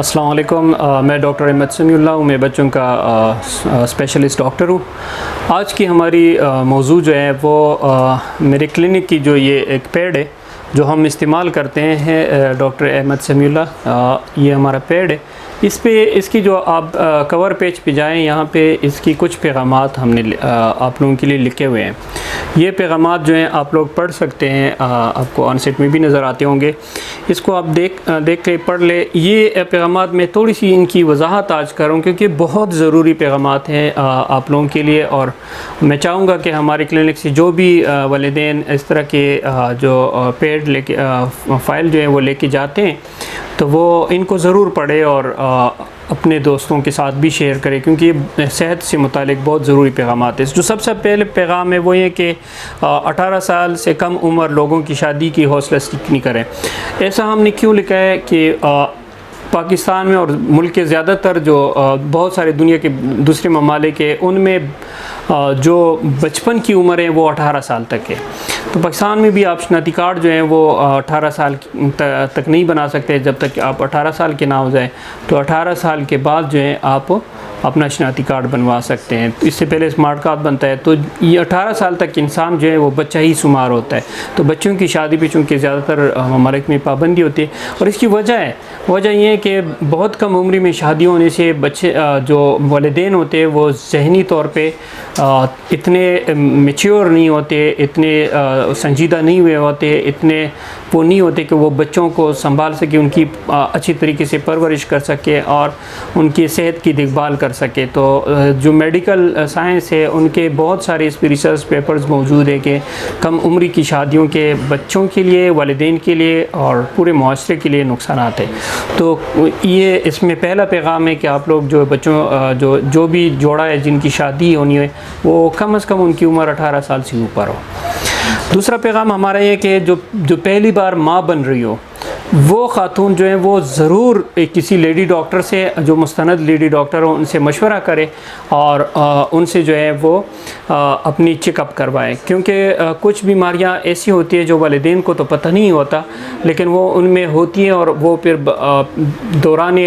अस्सलाम वालेकुम। मैं डॉक्टर अहमद समीउल्लाह हूँ। मैं बच्चों का स्पेशलिस्ट डॉक्टर हूँ। आज की हमारी मौजू जो है वो मेरे क्लिनिक की जो ये एक पैड है जो हम इस्तेमाल करते हैं, डॉक्टर अहमद समीउल्लाह, ये हमारा पैड है। इस पे इसकी जो आप कवर पेज पे जाएं, यहाँ पे इसकी कुछ पैगामात हमने आप लोगों के लिए लिखे हुए हैं। ये पैगामात जो हैं आप लोग पढ़ सकते हैं, आपको ऑनसेट में भी नज़र आते होंगे। इसको आप देख के पढ़ ले। ये पैगामात मैं थोड़ी सी इनकी वजाहत आज कर रहा हूँ क्योंकि बहुत ज़रूरी पैगामात हैं आप लोगों के लिए, और मैं चाहूँगा कि हमारे क्लिनिक से जो भी वालिदैन इस तरह के जो पेड लेके फ़ाइल जो है वो लेके जाते हैं तो वो इनको ज़रूर पढ़े और अपने दोस्तों के साथ भी शेयर करें, क्योंकि ये सेहत से मुतालिक बहुत ज़रूरी पैगामात है। जो सबसे पहले पैगाम है वो ये कि 18 साल से कम उम्र लोगों की शादी की हौसला नहीं करें। ऐसा हमने क्यों लिखा है कि पाकिस्तान में और मुल्क के ज़्यादातर जो बहुत सारे दुनिया के दूसरे ममालिक है उनमें जो बचपन की उम्र है वो 18 साल तक है। तो पाकिस्तान में भी आप शनाती कार्ड जो हैं वो 18 साल तक नहीं बना सकते। जब तक आप 18 साल के ना हो जाए तो 18 साल के बाद जो है आप अपना शनाती कार्ड बनवा सकते हैं। तो इससे पहले स्मार्ट कार्ड बनता है। तो ये 18 साल तक इंसान जो है वो बच्चा ही शुमार होता है। तो बच्चों की शादी पे चूँकि ज़्यादातर ममालिक में पाबंदी होती है, और इसकी वजह ये है कि बहुत कम उम्र में शादी होने से बच्चे जो वालिदैन होते हैं वो ज़हनी तौर पे इतने मैच्योर नहीं होते, इतने संजीदा नहीं हुए होते, इतने वो नहीं होते कि वो बच्चों को संभाल सके, उनकी अच्छी तरीके से परवरिश कर सके और उनकी सेहत की देखभाल कर सके। तो जो मेडिकल साइंस है उनके बहुत सारे इस पर रिसर्च पेपर्स मौजूद है कि कम उम्री की शादियों के बच्चों के लिए, वालिदैन के लिए और पूरे मुआशरे के लिए नुकसानात है। तो ये इसमें पहला पैगाम है कि आप लोग जो बच्चों जो भी जोड़ा है जिनकी शादी होनी है वो कम से कम उनकी उम्र 18 साल से ऊपर हो। दूसरा पैगाम हमारा ये कि जो पहली बार माँ बन रही हो वो ख़ातून जो है वो ज़रूर किसी लेडी डॉक्टर से, जो मुस्तनद लेडी डॉक्टर हो, उनसे मशवरा करे और उनसे जो है वो अपनी चेकअप करवाएं, क्योंकि कुछ बीमारियां ऐसी होती है जो वालिदैन को तो पता नहीं होता लेकिन वो उनमें होती है और वो फिर दौरान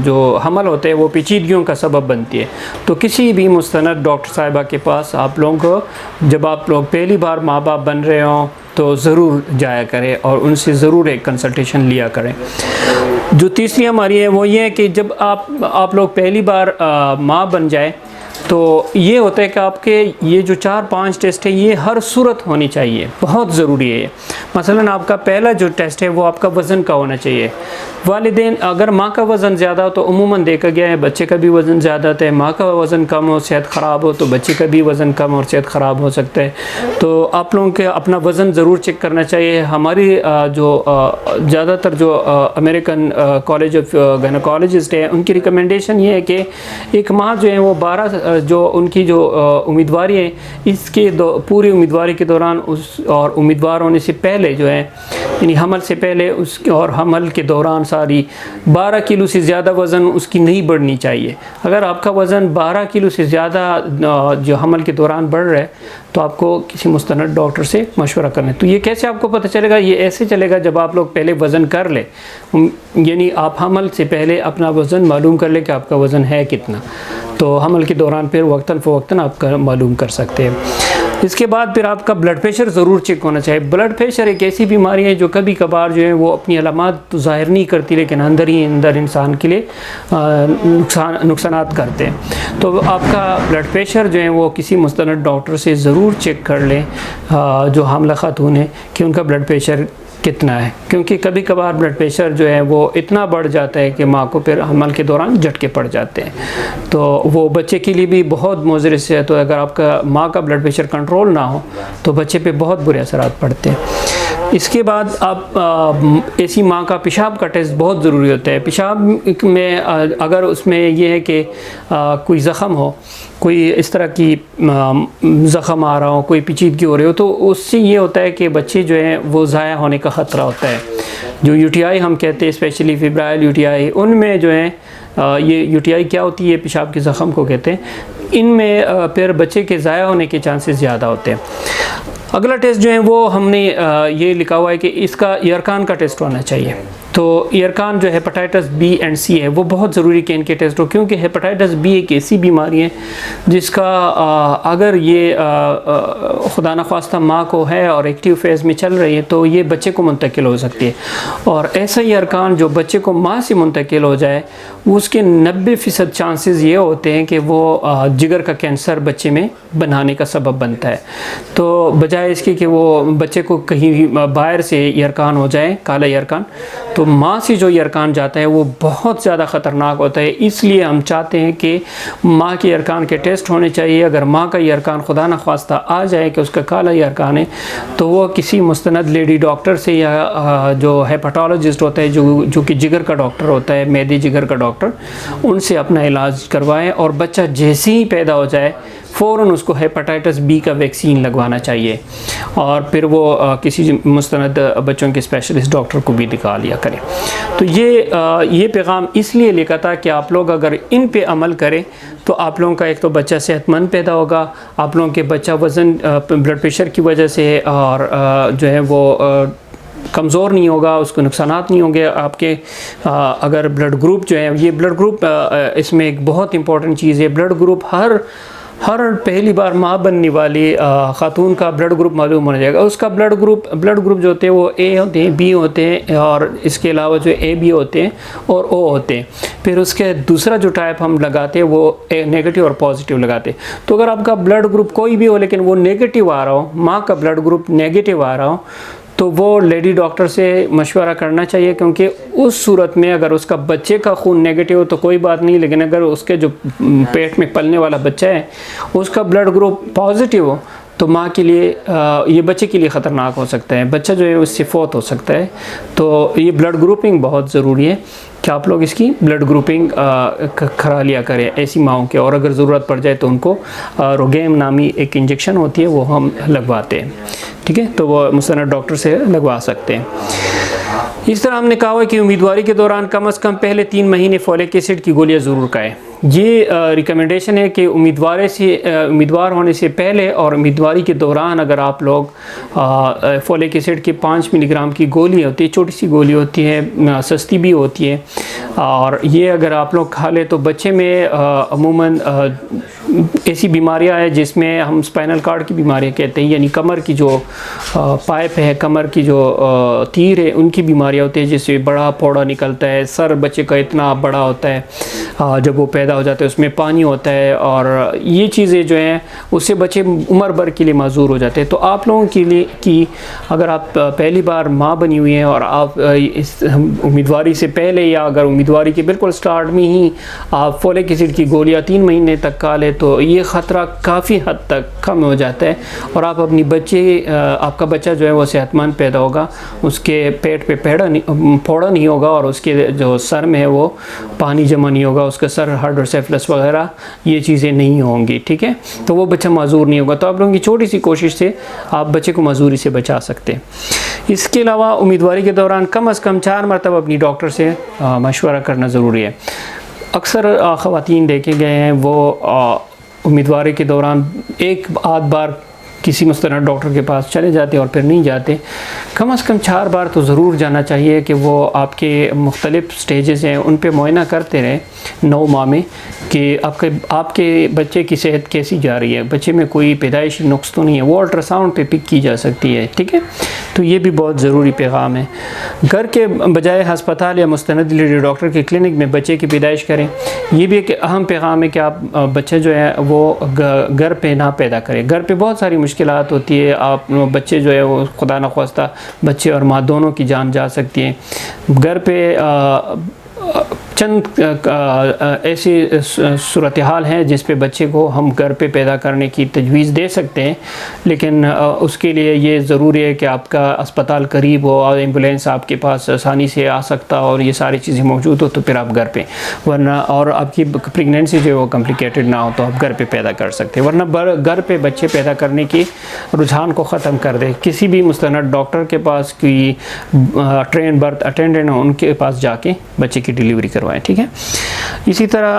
जो हमल होते हैं वो पेचीदगियों का सबब बनती है। तो किसी भी मुस्तनद डॉक्टर साहिबा के पास आप लोगों को, जब आप लोग पहली बार माँ बाप बन रहे हों, तो ज़रूर जाया करें और उनसे ज़रूर एक कंसल्टेशन लिया करें। जो तीसरी हमारी है वो ये है कि जब आप लोग पहली बार माँ बन जाए तो ये होता है कि आपके ये जो 4-5 टेस्ट है ये हर सूरत होनी चाहिए, बहुत ज़रूरी है। मसलन आपका पहला जो टेस्ट है वो आपका वज़न का होना चाहिए। वालिदैन, अगर माँ का वज़न ज़्यादा हो तो उमूमन देखा गया है बच्चे का भी वज़न ज़्यादा होता है। माँ का वज़न कम हो, सेहत ख़राब हो, तो बच्चे का भी वज़न कम और सेहत ख़राब हो सकता है। तो आप लोगों के अपना वज़न ज़रूर चेक करना चाहिए। हमारी जो ज़्यादातर जो अमेरिकन कॉलेज ऑफ गायनेकोलॉजिस्ट है उनकी रिकमेंडेशन ये है कि एक माँ जो है वो 12 जो उनकी जो उम्मीदवारी है इसके पूरी उम्मीदवारी के दौरान और उम्मीदवार होने से पहले जो है, यानी हमल से पहले उसके और हमल के दौरान सारी 12 किलो से ज़्यादा वज़न उसकी नहीं बढ़नी चाहिए। अगर आपका वज़न 12 किलो से ज़्यादा जो हमल के दौरान बढ़ रहा है तो आपको किसी मुस्तनद डॉक्टर से मशवरा करना है। तो ये कैसे आपको पता चलेगा? ये ऐसे चलेगा जब आप लोग पहले वज़न कर ले, यानी आप हमल से पहले अपना वज़न मालूम कर ले कि आपका वज़न है कितना, तो हमल के दौरान फिर वक्तन फ़वक्तन आप मालूम कर सकते हैं। इसके बाद फिर आपका ब्लड प्रेशर ज़रूर चेक होना चाहिए। ब्लड प्रेशर एक ऐसी बीमारी है जो कभी कभार जो है वो अपनी अलामात तो ज़ाहिर नहीं करती लेकिन अंदर ही अंदर इंसान के लिए नुकसानात करते हैं। तो आपका ब्लड प्रेशर जो है वो किसी मुस्तनद डॉक्टर से ज़रूर चेक कर लें, जो हामला खातून है, कि उनका ब्लड प्रेशर कितना है, क्योंकि कभी कभार ब्लड प्रेशर जो है वो इतना बढ़ जाता है कि माँ को फिर हमल के दौरान झटके पड़ जाते हैं। तो वो बच्चे के लिए भी बहुत मुज़रिस है। तो अगर आपका माँ का ब्लड प्रेशर कंट्रोल ना हो तो बच्चे पे बहुत बुरे असरात पड़ते हैं। इसके बाद आप ऐसी माँ का पेशाब का टेस्ट बहुत ज़रूरी होता है। पेशाब में अगर उसमें यह है कि कोई ज़ख़म हो, कोई इस तरह की ज़ख़म आ रहा हो, कोई पेचीदगी हो रही हो, तो उससे ये होता है कि बच्चे जो हैं वो ज़ाया होने का ख़तरा होता है। जो यूटीआई हम कहते हैं, स्पेशली फिब्राइल यूटीआई, उनमें जो है ये यूटीआई क्या होती है, पेशाब के ज़ख़म को कहते हैं, इनमें फिर बच्चे के ज़ाया होने के चांसेस ज़्यादा होते हैं। अगला टेस्ट जो है वो हमने ये लिखा हुआ है कि इसका ईयरकान का टेस्ट होना चाहिए। तो ईयरकान जो हेपेटाइटिस बी एंड सी है वो बहुत ज़रूरी कि इनके टेस्ट हो, क्योंकि हेपेटाइटिस बी एक ऐसी बीमारी है जिसका अगर ये खुदा न ख्वास्ता माँ को है और एक्टिव फेज़ में चल रही है तो ये बच्चे को मुंतकिल हो सकती है। और ऐसा ईयरकान जो बच्चे को माँ से मुंतकिल हो जाए उसके 90% चांसेस ये होते हैं कि वो जिगर का कैंसर बच्चे में बनाने का सबब बनता है। तो बजाय इसके कि वो बच्चे को कहीं बाहर से ईयरकान हो जाए, काला ईयरकान, तो माँ से जो ईयरकान जाता है वो बहुत ज़्यादा ख़तरनाक होता है। इसलिए हम चाहते हैं कि माँ के ईयरकान के टेस्ट होने चाहिए। अगर माँ का ईयरकान खुदा न ख्वास्ता आ जाए कि उसका काला ईयरकान है तो वो किसी मुस्तनद लेडी डॉक्टर से या जो हेपेटोलॉजिस्ट होता है जो कि जिगर का डॉक्टर होता है, मैदे जिगर का डॉक्टर, उनसे अपना इलाज करवाएं। और बच्चा जैसे ही पैदा हो जाए फ़ौरन उसको हेपेटाइटिस बी का वैक्सीन लगवाना चाहिए और फिर वो किसी मुस्तनद बच्चों के स्पेशलिस्ट डॉक्टर को भी दिखा लिया करें। तो ये पैगाम इसलिए लिखा था कि आप लोग अगर इन पे अमल करें तो आप लोगों का एक तो बच्चा सेहतमंद पैदा होगा, आप लोगों के बच्चा वज़न ब्लड प्रेशर की वजह से और जो है वो कमज़ोर नहीं होगा, उसको नुकसानात नहीं होंगे आपके। अगर ब्लड ग्रुप जो है, ये ब्लड ग्रुप इसमें एक बहुत इंपॉर्टेंट चीज़ है। ब्लड ग्रुप हर पहली बार माँ बनने वाली ख़ातून का ब्लड ग्रुप मालूम होना जाएगा। उसका ब्लड ग्रुप जो होते हैं वो ए होते हैं, बी होते हैं और इसके अलावा जो ए बी होते हैं और ओ होते हैं। फिर उसके दूसरा जो टाइप हम लगाते हैं वो नेगेटिव और पॉजिटिव लगाते हैं। तो अगर आपका ब्लड ग्रुप कोई भी हो लेकिन वो नेगेटिव आ रहा हो, माँ का ब्लड ग्रुप नेगेटिव आ रहा हो, तो वो लेडी डॉक्टर से मशवरा करना चाहिए, क्योंकि उस सूरत में अगर उसका बच्चे का खून नेगेटिव हो तो कोई बात नहीं, लेकिन अगर उसके जो पेट में पलने वाला बच्चा है उसका ब्लड ग्रुप पॉजिटिव हो तो माँ के लिए ये बच्चे के लिए ख़तरनाक हो सकता है, बच्चा जो है उससे फौत हो सकता है। तो ये ब्लड ग्रुपिंग बहुत ज़रूरी है कि आप लोग इसकी ब्लड ग्रुपिंग करा लिया करें ऐसी माँओं के। और अगर ज़रूरत पड़ जाए तो उनको रोगेम नामी एक इंजेक्शन होती है वो हम लगवाते हैं, ठीक है, तो वो मुस्तनद डॉक्टर से लगवा सकते हैं। इस तरह हमने कहा है कि उम्मीदवारी के दौरान कम से कम पहले 3 महीने फोलिक एसिड की गोलियां ज़रूर खाएं। ये रिकमेंडेशन है कि उम्मीदवार होने से पहले और उम्मीदवारी के दौरान अगर आप लोग फोलिक एसिड की 5 मिलीग्राम की गोली होती है, छोटी सी गोली होती है, सस्ती भी होती है, और ये अगर आप लोग खा ले तो बच्चे में अमूमन ऐसी बीमारियां हैं जिसमें हम स्पाइनल कार्ड की बीमारियां कहते हैं, यानी कमर की जो पाइप है, कमर की जो तीर है, उनकी बीमारियां होती है, जिससे बड़ा फोड़ा निकलता है, सर बच्चे का इतना बड़ा होता है जब वो पैदा हो जाते हैं, उसमें पानी होता है, और ये चीज़ें जो हैं उससे बच्चे उम्र भर के लिए माजूर हो जाते हैं। तो आप लोगों के लिए कि अगर आप पहली बार माँ बनी हुई हैं और आप इस उम्मीदवारी से पहले या अगर उम्मीदवारी के बिल्कुल स्टार्ट में ही आप फोलिक एसिड की गोलियाँ 3 महीने तक खा लें तो ये ख़तरा काफ़ी हद तक कम हो जाता है और आप अपनी आपका बच्चा जो है वो सेहतमंद पैदा होगा, उसके पेट पे फोड़ा नहीं होगा और उसके जो सर में है वो पानी जमा नहीं होगा, उसका सर हाइड्रोसेफलस वगैरह ये चीज़ें नहीं होंगी, ठीक है, तो वो बच्चा माजूर नहीं होगा। तो आप लोगों की छोटी सी कोशिश से आप बच्चे को माजूरी से बचा सकते हैं। इसके अलावा उम्मीदवारी के दौरान कम से कम 4 मरतबा अपनी डॉक्टर से मशवरा करना ज़रूरी है। अक्सर ख़वातीन देखे गए हैं वो उम्मीदवारी के दौरान एक आध बार किसी मुस्तनद डॉक्टर के पास चले जाते और फिर नहीं जाते। कम से कम 4 बार तो ज़रूर जाना चाहिए कि वो आपके मुख्तलिफ़ स्टेजेस हैं उन पे मुआयना करते रहें 9 माह में कि आपके बच्चे की सेहत कैसी जा रही है, बच्चे में कोई पैदाइशी नुक्स तो नहीं है, वो अल्ट्रासाउंड पे पिक की जा सकती है, ठीक है। तो ये भी बहुत ज़रूरी पैगाम है। घर के बजाय हस्पताल या मुस्तनद लेडी डॉक्टर के क्लिनिक में बच्चे की पैदाइश करें। ये भी एक अहम पैगाम है कि आप बच्चे जो है वो घर पे ना पैदा करें। घर पे बहुत सारी मुश्किलात होती है, आप बच्चे जो है वो खुदा न ख्वास्ता बच्चे और माँ दोनों की जान जा सकती है। घर पे चंद ऐसी सूरत हाल हैं जिस पे बच्चे को हम घर पे पैदा करने की तजवीज़ दे सकते हैं, लेकिन उसके लिए ये ज़रूरी है कि आपका अस्पताल करीब हो और एम्बुलेंस आपके पास आसानी से आ सकता हो और ये सारी चीज़ें मौजूद हो तो फिर आप घर पे, वरना और आपकी प्रेगनेंसी जो है वो कॉम्प्लिकेटेड ना हो तो आप घर पे पैदा कर सकते हैं। वरना घर पे बच्चे पैदा करने की रुझान को ख़त्म कर दे। किसी भी मुस्तनद डॉक्टर के पास, कोई ट्रेन बर्थ अटेंडेंट हो, उनके पास जाके बच्चे की डिलीवरी करवाएं। करवाएं, ठीक है। इसी तरह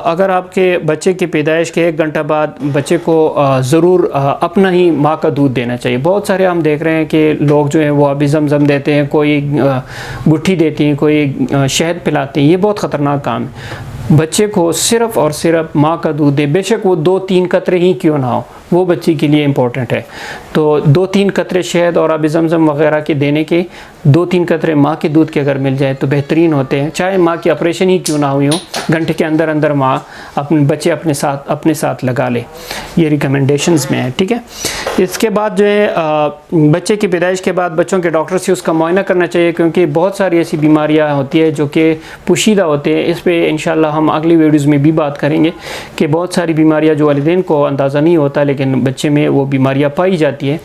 अगर आपके बच्चे की पैदाइश के 1 घंटा बाद बच्चे को ज़रूर अपना ही माँ का दूध देना चाहिए। बहुत सारे हम देख रहे हैं कि लोग जो हैं वो अभी ज़मज़म देते हैं, कोई गुट्ठी देती हैं, कोई शहद पिलाते हैं। ये बहुत ख़तरनाक काम है। बच्चे को सिर्फ़ और सिर्फ माँ का दूध दे, बेशक वो 2-3 कतरे ही क्यों ना हो, वो बच्चे के लिए इम्पोर्टेंट है। तो 2-3 कतरे शहद और अभी ज़मज़म वगैरह के देने के 2-3 कतरे माँ के दूध के अगर मिल जाए तो बेहतरीन होते हैं। चाहे माँ की ऑपरेशन ही क्यों ना हुई हो, घंटे के अंदर अंदर माँ अपने बच्चे अपने साथ लगा ले। ये रिकमेंडेशंस में है, ठीक है। इसके बाद जो है बच्चे की पैदाइश के बाद बच्चों के डॉक्टर से उसका मुआयना करना चाहिए, क्योंकि बहुत सारी ऐसी बीमारियाँ होती है जो कि पोशीदा होते हैं। इस पर इंशाल्लाह हम अगली वीडियोज़ में भी बात करेंगे कि बहुत सारी बीमारियाँ जो वालिदैन को अंदाज़ा नहीं होता, लेकिन बच्चे में वो बीमारियाँ पाई जाती है,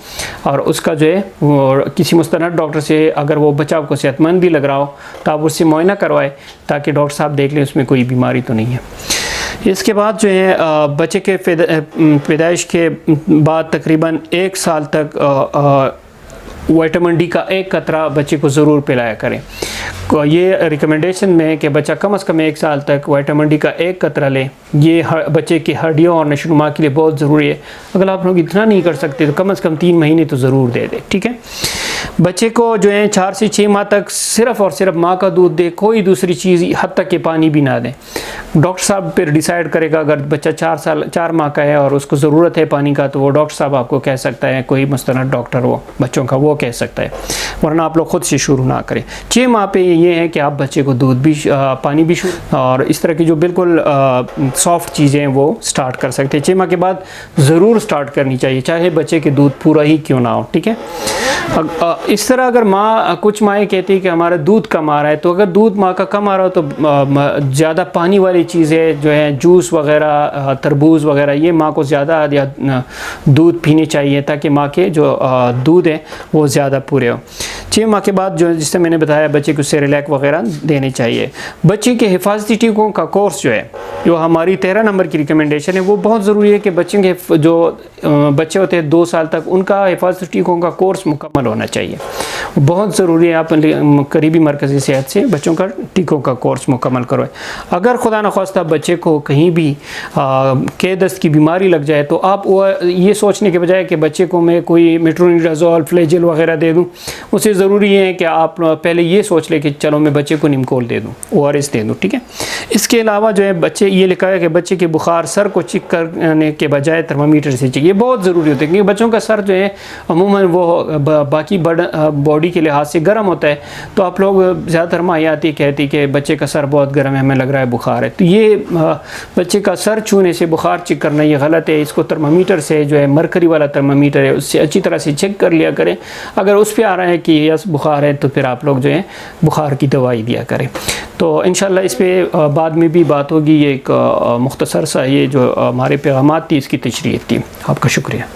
और उसका जो है वो किसी मुस्तनद डॉक्टर से अगर वो बच्चा आपको सेहतमंद भी लग रहा हो तो आप उससे मुआयना करवाएं, ताकि डॉक्टर साहब देख लें उसमें कोई बीमारी तो नहीं है। इसके बाद जो है बच्चे के पैदाइश के बाद तकरीबन 1 साल तक विटामिन डी का 1 कतरा बच्चे को ज़रूर पिलाया करें। ये रिकमेंडेशन में है कि बच्चा कम से कम 1 साल तक विटामिन डी का 1 कतरा ले। ये बच्चे की हड्डियों और नशोनुमा के लिए बहुत ज़रूरी है। अगर आप लोग इतना नहीं कर सकते तो कम से कम 3 महीने तो ज़रूर दे दें, ठीक है। बच्चे को जो है 4 से 6 माह तक सिर्फ़ और सिर्फ माँ का दूध दे, कोई दूसरी चीज़ हद तक के पानी भी ना दें। डॉक्टर साहब फिर डिसाइड करेगा। अगर बच्चा 4 माह का है और उसको ज़रूरत है पानी का, तो वो डॉक्टर साहब आपको कह सकता है, कोई मुस्तनद डॉक्टर वो बच्चों का वो कह सकता है, वरना आप लोग ख़ुद से शुरू ना करें। 6 माह पे ये है कि आप बच्चे को दूध भी पानी भी और इस तरह की जो बिल्कुल सॉफ्ट चीज़ें वो स्टार्ट कर सकते हैं। 6 माह के बाद ज़रूर स्टार्ट करनी चाहिए, चाहे बच्चे के दूध पूरा ही क्यों ना हो, ठीक है। इस तरह अगर माँ, कुछ माएँ कहती है कि हमारा दूध कम आ रहा है, तो अगर दूध माँ का कम आ रहा हो तो ज़्यादा पानी वाली चीज़ें जो है जूस वगैरह, तरबूज वगैरह, ये माँ को ज़्यादा दूध पीनी चाहिए, ताकि माँ के जो दूध है वो ज़्यादा पूरे हो। 6 माह के बाद जो जिससे मैंने बताया बच्चे को सेरेलैक वगैरह देने चाहिए। बच्चे के हिफाजती टीकों का कोर्स जो है, जो हमारी 13 नंबर की रिकमेंडेशन है, वो बहुत ज़रूरी है कि बच्चे के जो बच्चे होते हैं 2 साल तक, उनका हिफाजती टीकों का कोर्स मुकम्मल होना चाहिए। बहुत ज़रूरी है आप करीबी मरकज़ी सेहत से बच्चों का टीकों का कोर्स मुकम्मल करवाएं। अगर खुदा न खास्ता बच्चे को कहीं भी के दस्त की बीमारी लग जाए, तो आप ये सोचने के बजाय कि बच्चे को मैं कोई मेट्रोनिडाज़ोल, फ्लैजेल वगैरह दे दूँ, उससे ज़रूरी है कि आप पहले ये सोच लें कि चलो मैं बच्चे को निमकोल दे दूँ, ORS दे दूँ, ठीक है। इसके अलावा जो है बच्चे, ये लिखा है कि बच्चे के बुखार सर को चेक करने के बजाय थर्मामीटर से चेक, ये बहुत ज़रूरी होता है, क्योंकि बच्चों का सर जो है अमूमन वो बाकी बॉडी के लिहाज से गर्म होता है। तो आप लोग ज़्यादातर माँ आती कहती कि बच्चे का सर बहुत गर्म है, हमें लग रहा है बुखार है, तो ये बच्चे का सर छूने से बुखार चेक करना ये गलत है। इसको थर्मामीटर से, जो है मरकरी वाला थर्मामीटर है, उससे अच्छी तरह से चेक कर लिया करें। अगर उस पर आ रहा है कि यस बुखार है, तो फिर आप लोग जो है बुखार की दवाई दिया करें। तो इंशाल्लाह इस पर बाद में भी बात होगी। ये एक मुख्तसर सा ये जो हमारे पैगामात थी, इसकी तशरीह थी। आपका शुक्रिया।